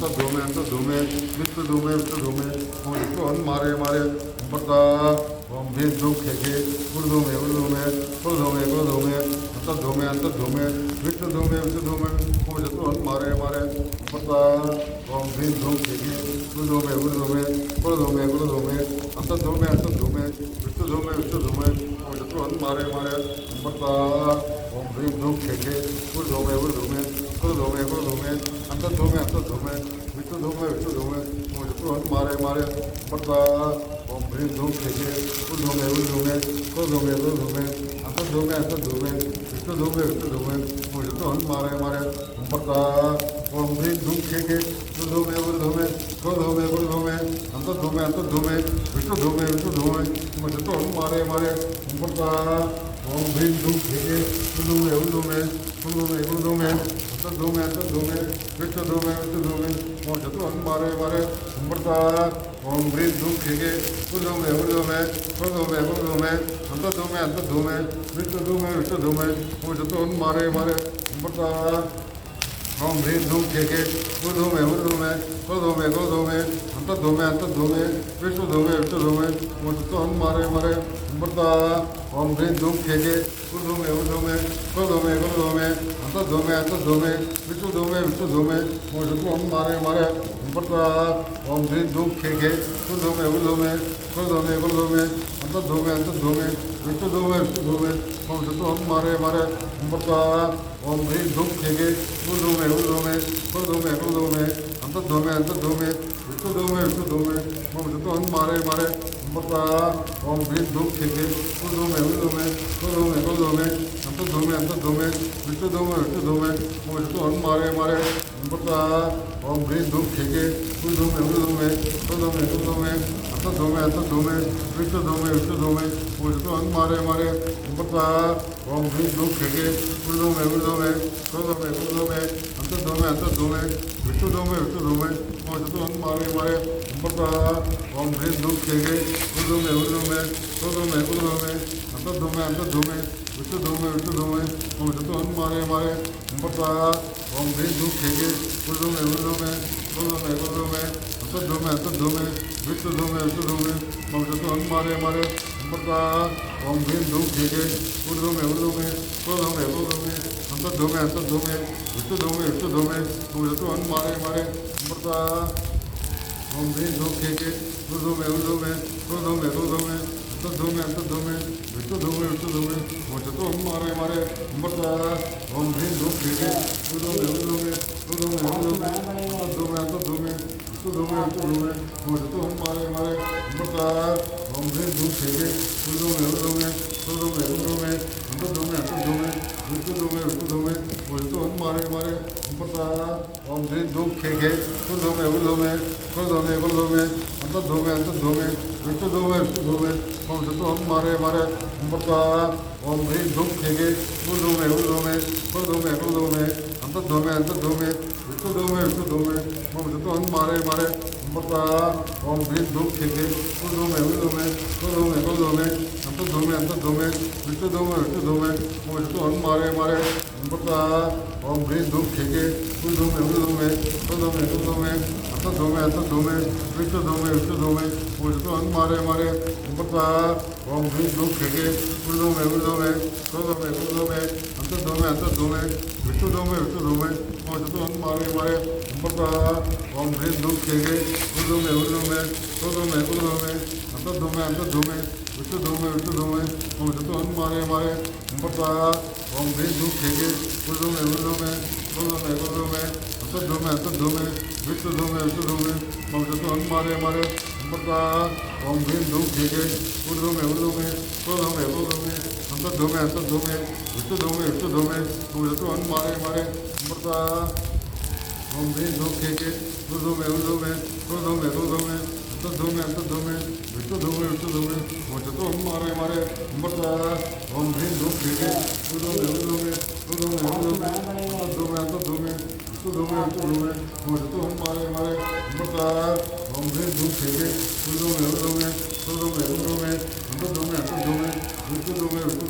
अंत धूमे विष्णु धूमे ओम मारे मारे पता ओम भीम धूम खेके गुरुधूमे गुरुधूमे अंत धूमे विष्णु धूमे ओम मारे मारे पता ओम भीम धूम खेके गुरुधूमे अंत धूमे विष्णु धूमे ओम मारे मारे पता ओम भीम धूम खेके गुरुधूमे अंत धूमे विष्णु धूमे ओम मारे मारे पता ओम भीम धूम खेके गुरुधूमे अंत धूमे विष्णु धूमे ओम मारे मारे पता ओम भीम धूम खेके गुरुधूमे अंत धूमे विष्णु धूमे ओम मारे मारे पता ओम भीम धूम खेके गुरुधूमे अंत धूमे विष्णु धूमे ओम मारे मारे पता ओम भीम धूम खेके गुरुधूमे अंत धूमे विष्णु धूमे ओम मारे मारे पता ओम भीम धूम खेके गुरुधूमे अंत धूमे विष्णु धूमे ओम मारे मारे पता ओम भीम धूम खेके गुरुधूमे अंत धूमे विष्णु धूमे ओम मारे मारे पता ओम भीम धूम खेके गुरुधूमे अंत धूमे विष्णु धूमे ओम मारे मारे पता ओम भीम धूम खेके गुरुधूमे अंत धूमे विष्णु धूमे ओम मारे मारे पता ओम भीम धूम खेके गुरुधूमे अंत धूमे विष्णु धूमे ओम मारे मारे पता ओम भीम धूम खेके गुरुधूमे अंत धूमे विष्णु धूमे ओम मारे मारे पता ओम भीम धूम खेके गुरुधूमे अंत धूमे विष्णु धूमे ओम मारे मारे पता ओम भीम धूम खेके गुरुधूमे अंत धूमे विष्णु धूमे ओम मारे मारे पता ओम भीम धूम खेके गुरुधूमे अंत धूमे विष्णु धूमे ओम मारे मारे पता ओम भीम धूम खेके गुरुधूमे अंत धूमे विष्णु धूमे ओम मारे मारे पता ओम भीम धूम खेके गुरुधूमे अंत धूमे विष्णु धूमे ओम मारे मारे पता ओम भीम धूम खेके गुरुधूमे अंत धूमे विष्णु धूमे ओम मारे मारे पता ओम भीम धूम खेके गुरुधूमे अंत धूमे विष्णु धूमे ओम मारे मारे पता ओम भीम धूम खेके गुरुधूमे अंत धूमे विष्णु धूमे ओम मारे मारे पता ओम भीम धूम खेके गुरुधूमे अंत धूमे विष्णु धूमे ओम मारे मारे पता ओम भीम धूम खेके गुरुधूमे अंत धूमे विष्णु धूमे ओम मारे मारे पता ओम भीम धूम खेके गुरुधूमे अंत धूमे विष्णु धूमे ओम मारे मारे पता ओम भीम धूम खेके गुरुधूमे अंत धूमे विष्णु धूमे ओम मारे मारे पता ओम भीम धूम खेके गुरुधूमे अंत धूमे विष्णु धूमे ओम मारे मारे पता ओम भीम धूम खेके गुरुधूमे अंत धूमे विष्णु धूमे ओम मारे मारे पता ओम भीम धूम खेके गुरुधूमे अंत धूमे विष्णु धूमे ओम मारे मारे पता ओम भीम धूम खेके गुरुधूमे अंत धूमे विष्णु धूमे ओम मारे मारे पता ओम भीम धूम खेके गुरुधूमे अंत धूमे विष्णु धूमे ओम मारे मारे पता ओम भीम धूम खेके गुरुधूमे अंत धूमे विष्णु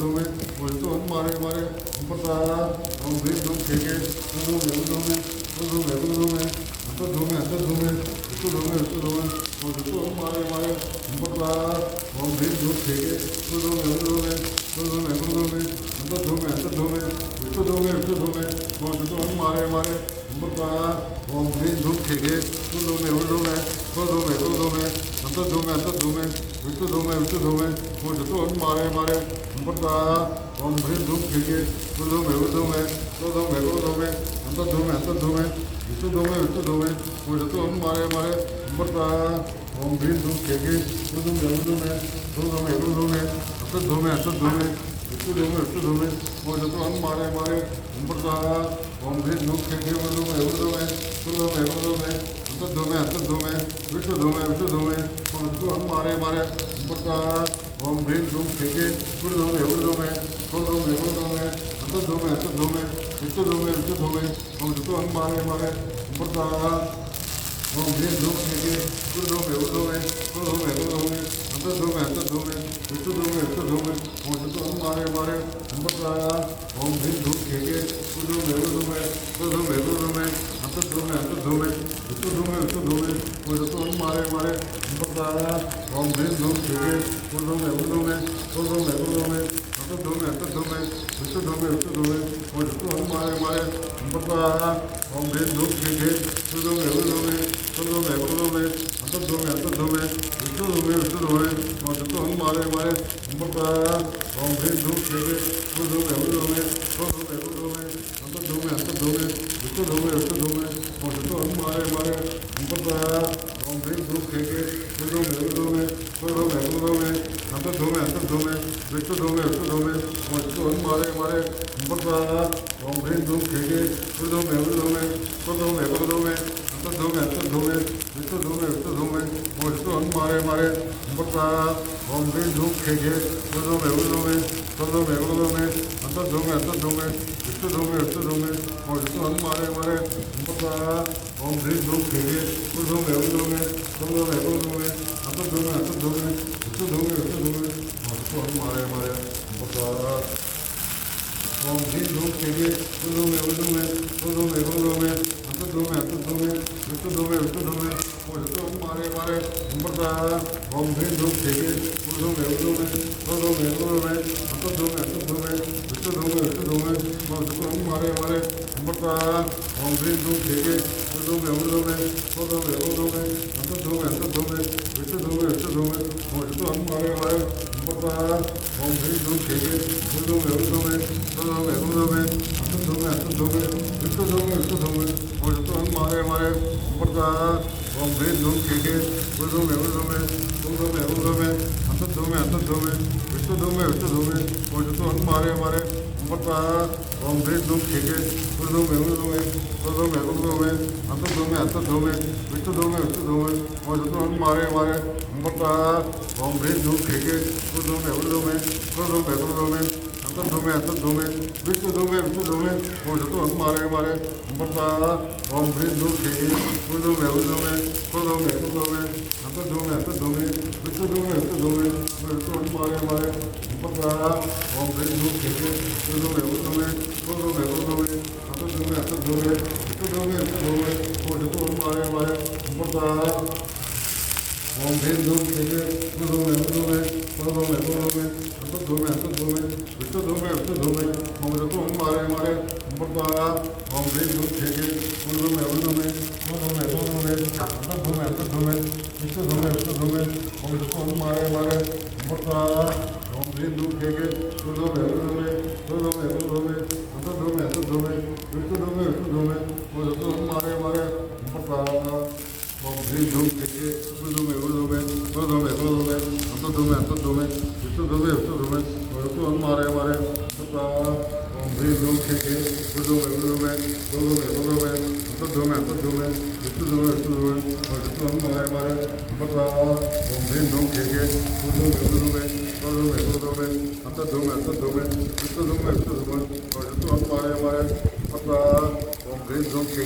धूमे ओम मारे मारे पता ओम भीम धूम खेके गुरुधूमे अंत धूमे 마레 엄버다 옴브린 둠케게 꿀돔에 울돔에 꿀돔에 꿀돔에 안떠돔에 안떠돔에 울떠돔에 울떠돔에 모저또 마레 마레 엄버다 옴브린 둠케게 꿀돔에 울돔에 꿀돔에 꿀돔에 안떠돔에 안떠돔에 울떠돔에 울떠돔에 모저또 마레 마레 엄버다 옴브린 둠케게 꿀돔에 울돔에 꿀돔에 꿀돔에 안떠돔에 안떠돔에 उत्तुदोमे मोजतो हम मारे मारे उम्बरदा ओम भीम धूप के उर्दोमे उत्तुदोमे उत्तुदोमे उत्तुदोमे मोजतो हम मारे मारे उम्बरदा ओम भीम धूप के उत्तुदोमे उत्तुदोमे उत्तुदोमे मोजतो हम मारे मारे उम्बरदा ओम भीम धूप के उत्तुदोमे उत्तुदोमे उत्तुदोमे मोजतो हम मारे मारे उम्बरदा ओम भीम धूप के उत्तुदोमे उत्तुदोमे उत्तुदोमे मोजतो हम मारे मारे उम्बरदा ओम भीम धूप के उत्तुदोमे उत्तुदोमे उत्तुदोमे मोजतो हम मारे मारे उम्बरदा ओम भीम धूप के उत्तुदोमे उत्तुदोमे उत्तुदोमे मोजतो हम मारे मारे उम्बरदा ओम भीम धूप के उत्तुदोमे उत्तुदोमे मोजतो हम मारे मारे उम्बरदा ओम भीम धूप के उत्तुदोमे उत्तुदोमे मोजतो हम मारे मारे उम्बरदा ओम भीम धूप के उत्तुदोमे उत्तुदोमे मोजतो हम मारे मारे उम्बरदा ओम भीम धूप के उत्तुदोमे मोजतो हम मारे मारे उम्बरदा ओम भीम धूप के उत्तुदोमे मोजतो हम मारे मारे उम्बरदा ओम भीम धूप के उत्तुदोमे मोजतो हम मारे मारे उम्बरदा ओम भीम धूप के उत्तुदोमे मोजतो हम मारे मारे उम्बरदा ओम भीम धूप के उत्तुदोमे मोजतो हम मारे मारे उम्बरदा ओम भीम धूप के उत्तुदोमे मोजतो हम मारे मारे उम्बरदा ओम भीम धूप के उत्तुदोमे मोजतो हम मारे मारे उम्बरदा ओम भीम धूप के उत्तुदोमे मोजतो हम मारे मारे उम्बरदा ओम भीम धूप के उत्तुदोमे मोजतो हम मारे मारे उम्बरदा ओम भीम धूप के उत्तुदोमे मोजतो हम मारे मारे उम्बरदा ओम भीम धूप के उत्तुदोमे मोजतो हम मारे मारे उम्बरदा ओम भीम धूप के उत्तुदोमे मोजतो हम मारे मारे उम्बरदा ओम भीम धूप के उत्तुदोमे मोजतो हम मारे मारे उम्बरदा ओम भीम धूप के उत्तुदोमे मोजतो हम मारे मारे उम्बरदा ओम भीम धूप के उत्तुदोमे मोजतो हम मारे मारे उम्बरदा ओम भीम धूप के उत्तुदोमे मोजतो हम मारे मारे उम्बरदा ओम भीम धूप के उत्तुदोमे मोजतो हम मारे मारे उम्बरदा ओम भीम धूप के